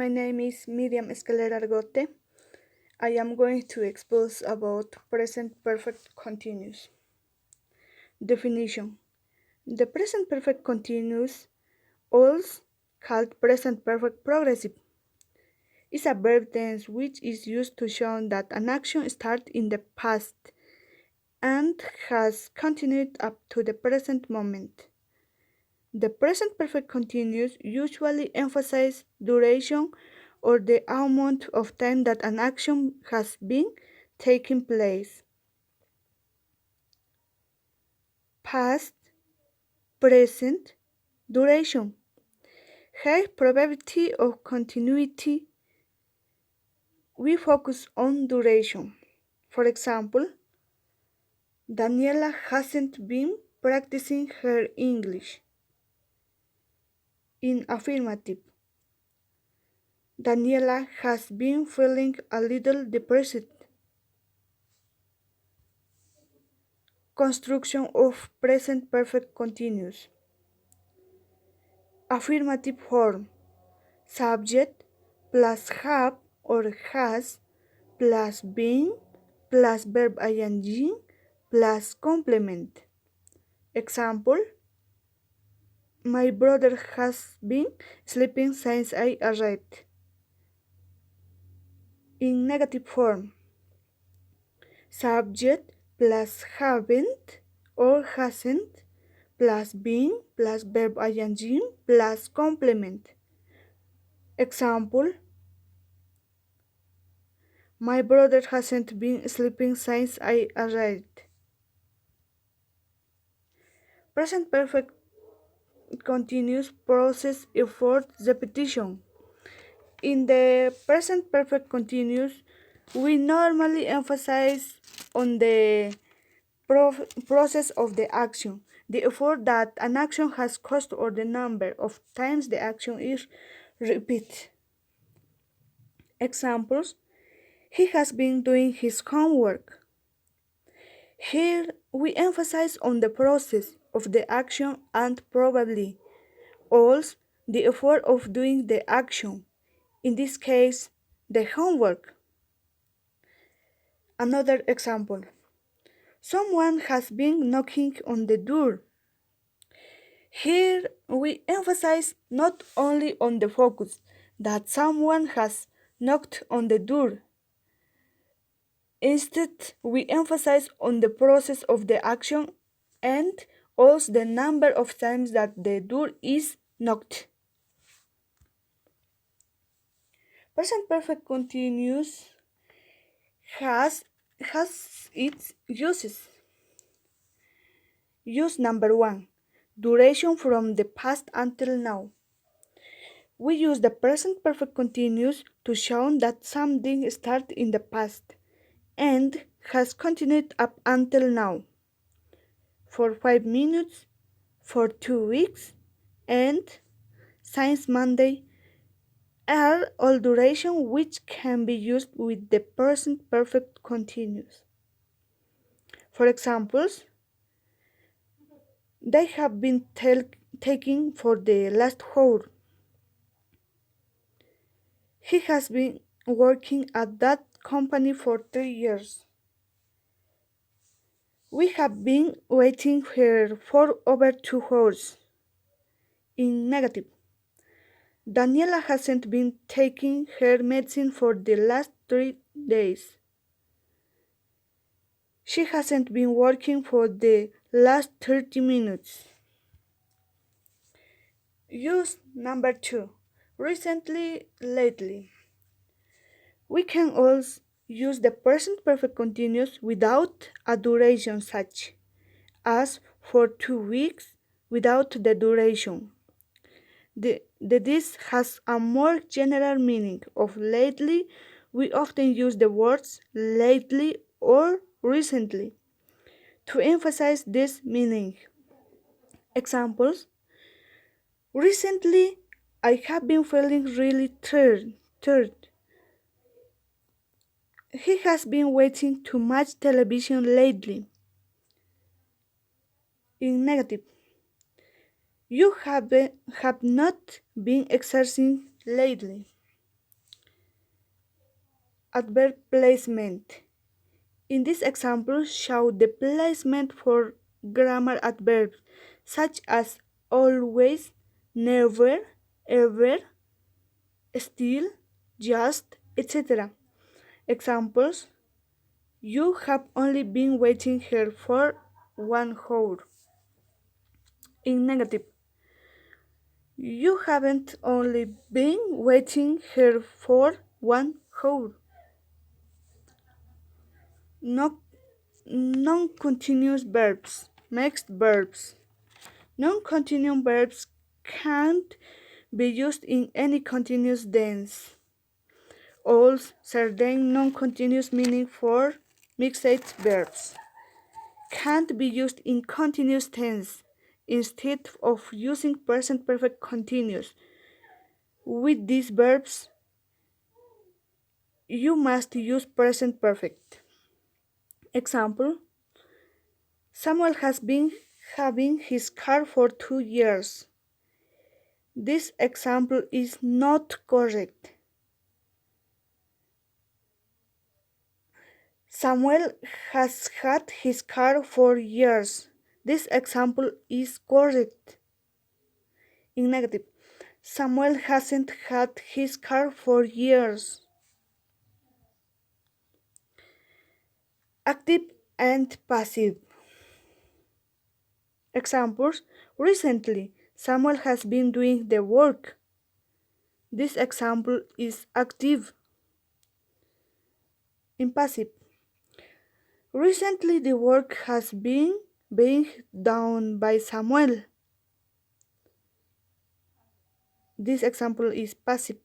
My name is Miriam Escalera Argote. I am going to expose about present perfect continuous. Definition. The present perfect continuous, also called present perfect progressive, is a verb tense which is used to show that an action started in the past and has continued up to the present moment. The present perfect continuous usually emphasizes duration or the amount of time that an action has been taking place. Past, present, duration. High probability of continuity. We focus on duration. For example, Daniela hasn't been practicing her English. In affirmative, Daniela has been feeling a little depressed. Construction of present perfect continuous. Affirmative form. Subject plus have or has plus been plus verb ing plus complement. Example: my brother has been sleeping since I arrived. In negative form. Subject plus haven't or hasn't plus been plus verb ing plus complement. Example: my brother hasn't been sleeping since I arrived. Present perfect continuous process effort repetition. In the present perfect continuous, we normally emphasize on the process of the action, the effort that an action has cost or the number of times the action is repeated. Examples: he has been doing his homework. Here we emphasize on the process of the action and probably also the effort of doing the action, in this case the homework. Another example: someone has been knocking on the door. Here we emphasize not only on the focus that someone has knocked on the door. Instead, we emphasize on the process of the action and also the number of times that the door is knocked. Present perfect continuous has its uses. Use number 1. Duration from the past until now. We use the present perfect continuous to show that something started in the past and has continued up until now. For 5 minutes, for 2 weeks, and since Monday are all duration which can be used with the present perfect continuous. For examples, they have been taking for the last hour. He has been working at that company for 3 years. We have been waiting here for over 2 hours. In negative, Daniela hasn't been taking her medicine for the last 3 days. She hasn't been working for the last 30 minutes. Use number 2. Recently, lately. We can also use the present perfect continuous without a duration such as for 2 weeks without the duration. This has a more general meaning of lately. We often use the words lately or recently to emphasize this meaning. Examples: recently I have been feeling really tired. He has been watching too much television lately. In negative, you have not been exercising lately. adverb placement. In this example, show the placement for grammar adverbs such as always, never, ever, still, just, etc. Examples: you have only been waiting here for 1 hour. In negative, you haven't only been waiting here for 1 hour. No, non-continuous verbs, mixed verbs. Non-continuous verbs can't be used in any continuous tense. All certain non-continuous meaning for mixed verbs can't be used in continuous tense. Instead of using present perfect continuous with these verbs, you must use present perfect. Example: Samuel has been having his car for 2 years. This example is not correct. Samuel has had his car for years. This example is correct. In negative, Samuel hasn't had his car for years. Active and passive. Examples: recently, Samuel has been doing the work. This example is active. In passive, recently the work has been being done by Samuel. This example is passive.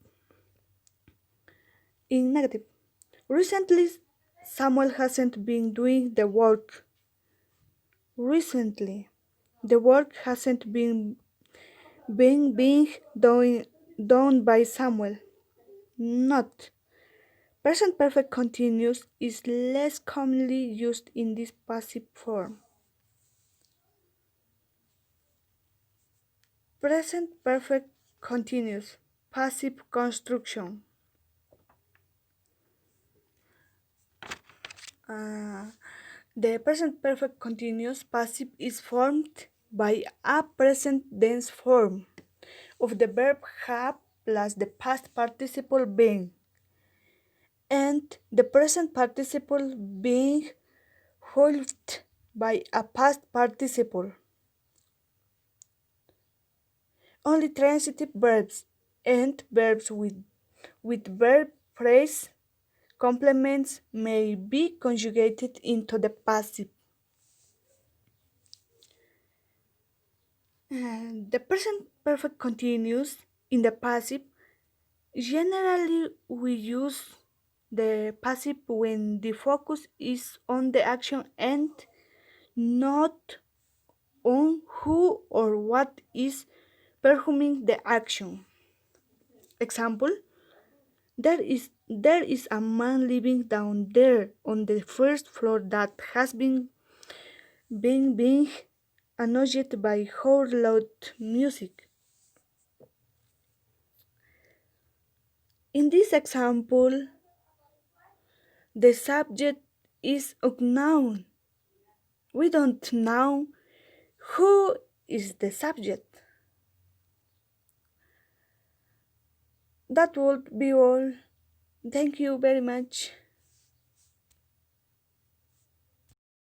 In negative, recently Samuel hasn't been doing the work. Recently, the work hasn't being done by Samuel. Not. Present perfect continuous is less commonly used in this passive form. Present perfect continuous, passive construction. Uh, the present perfect continuous passive is formed by a present tense form of the verb have plus the past participle being, and the present participle being followed by a past participle. Only transitive verbs and verbs with verb phrase complements may be conjugated into the passive. And the present perfect continuous in the passive, generally we use the passive when the focus is on the action and not on who or what is performing the action. Example: there is a man living down there on the first floor that has been annoyed by our loud music. In this example, the subject is unknown. We don't know who is the subject. That would be all. Thank you very much.